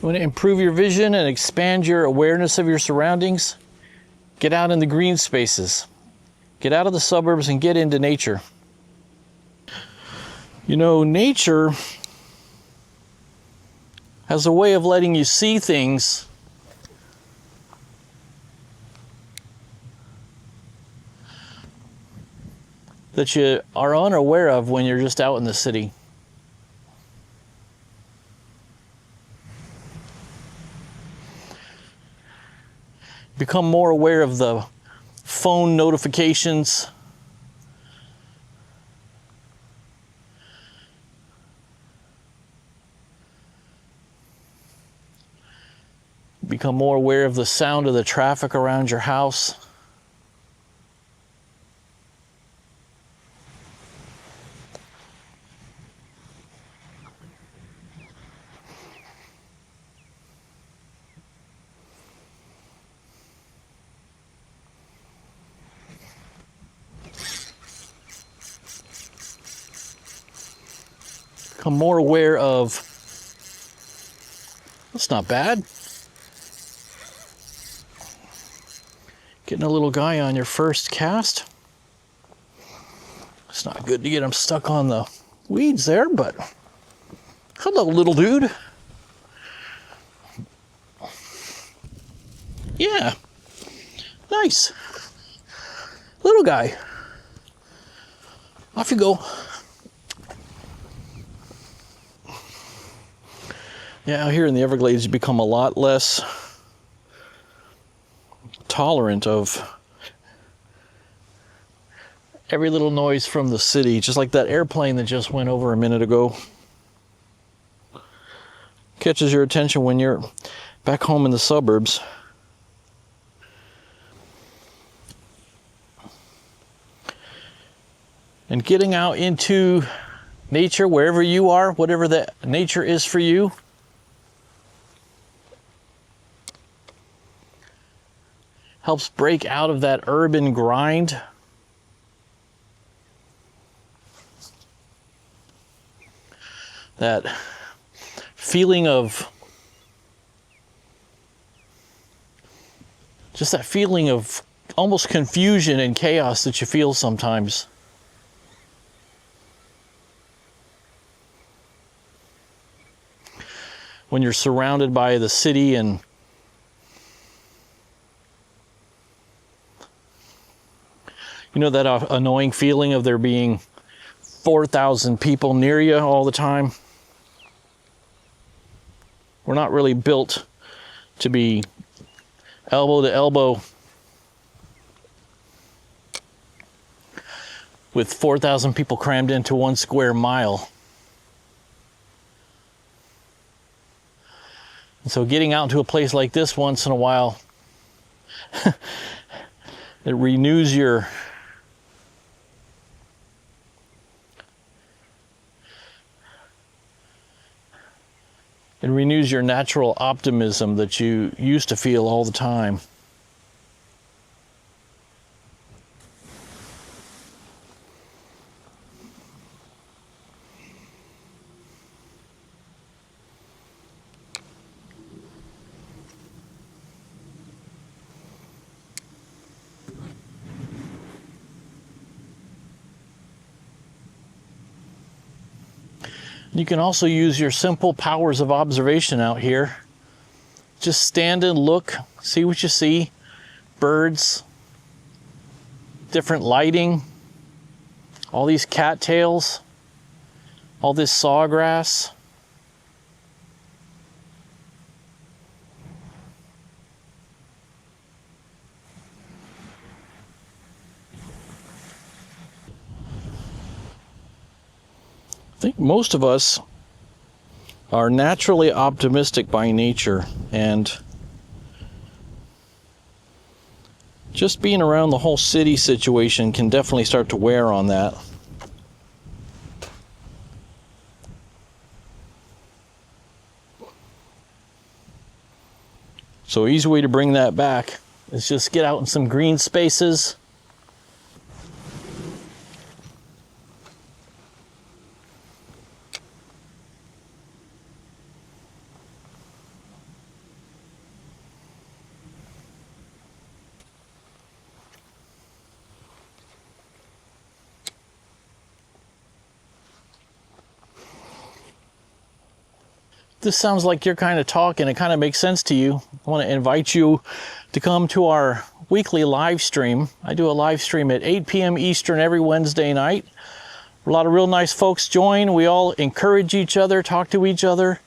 You want to improve your vision and expand your awareness of your surroundings? Get out in the green spaces. Get out of the suburbs and get into nature. You know, nature has a way of letting you see things that you are unaware of when you're just out in the city. Become more aware of the phone notifications. Become more aware of the sound of the traffic around your house. Become more aware of, that's not bad. Getting a little guy on your first cast. It's not good to get him stuck on the weeds there, but hello, little dude. Yeah, nice. Little guy. Off you go. Yeah, out here in the Everglades, you become a lot less tolerant of every little noise from the city, just like that airplane that just went over a minute ago. Catches your attention when you're back home in the suburbs. And getting out into nature, wherever you are, whatever that nature is for you, helps break out of that urban grind. That feeling of, just that feeling of almost confusion and chaos that you feel sometimes. When you're surrounded by the city and you know that annoying feeling of there being 4,000 people near you all the time? We're not really built to be elbow to elbow with 4,000 people crammed into 1 square mile. And so getting out into a place like this once in a while, it renews your natural optimism that you used to feel all the time. You can also use your simple powers of observation out here. Just stand and look, see what you see. Birds, different lighting, all these cattails, all this sawgrass. I think most of us are naturally optimistic by nature, and just being around the whole city situation can definitely start to wear on that. So easy way to bring that back is just get out in some green spaces. this sounds like your kind of talk and it kind of makes sense to you, I want to invite you to come to our weekly live stream. I do a live stream at 8 p.m. Eastern every Wednesday night. A lot of real nice folks join. We all encourage each other, talk to each other,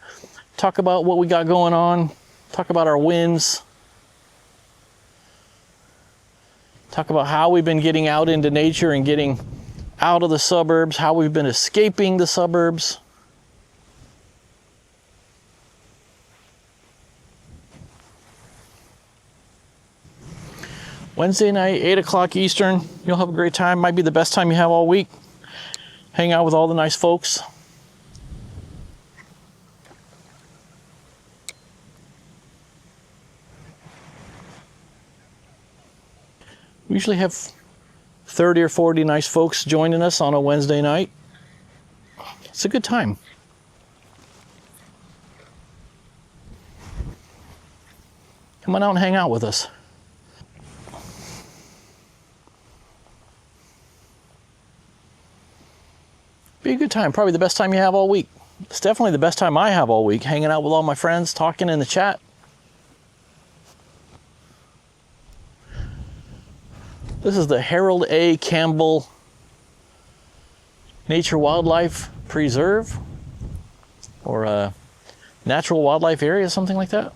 talk about what we got going on, talk about our wins, talk about how we've been getting out into nature and getting out of the suburbs, how we've been escaping the suburbs. Wednesday night, 8 o'clock Eastern. You'll have a great time. Might be the best time you have all week. Hang out with all the nice folks. We usually have 30 or 40 nice folks joining us on a Wednesday night. It's a good time. Come on out and hang out with us. Be a good time, probably the best time you have all week. It's definitely the best time I have all week, hanging out with all my friends, talking in the chat. This is the Harold A. Campbell Nature Wildlife Preserve, or a natural wildlife area, something like that.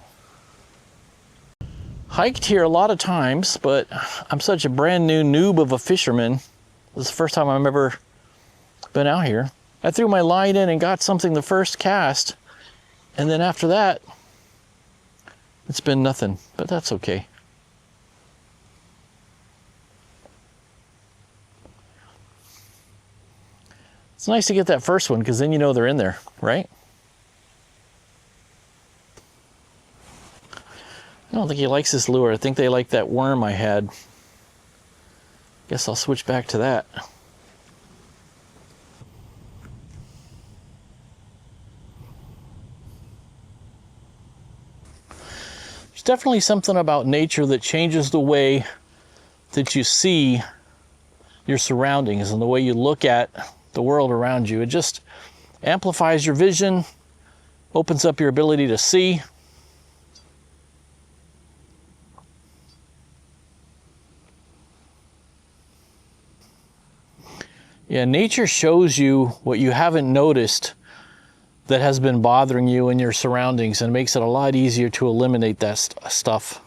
Hiked here a lot of times, but I'm such a brand new noob of a fisherman. This is the first time I've ever been out here. I threw my line in and got something the first cast, and then after that, it's been nothing, but that's okay. It's nice to get that first one because then you know they're in there, right? I don't think he likes this lure. I think they like that worm I had. Guess I'll switch back to that. There's definitely something about nature that changes the way that you see your surroundings and the way you look at the world around you. It just amplifies your vision, opens up your ability to see. Yeah, nature shows you what you haven't noticed that has been bothering you in your surroundings, and makes it a lot easier to eliminate that stuff.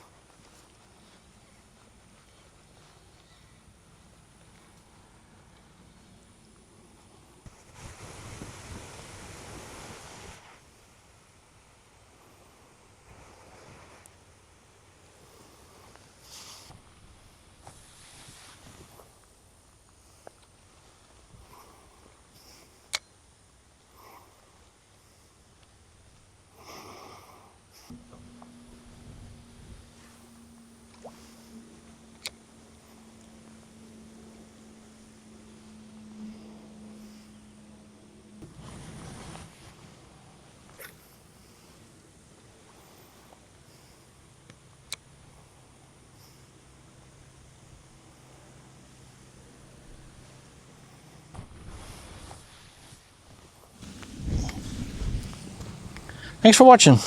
Thanks for watching.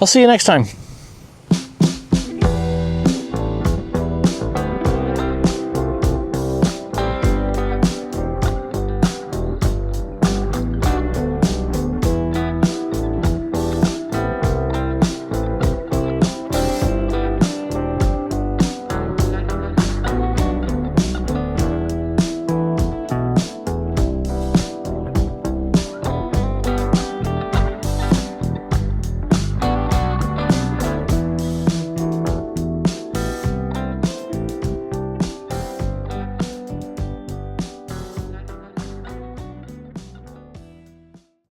I'll see you next time.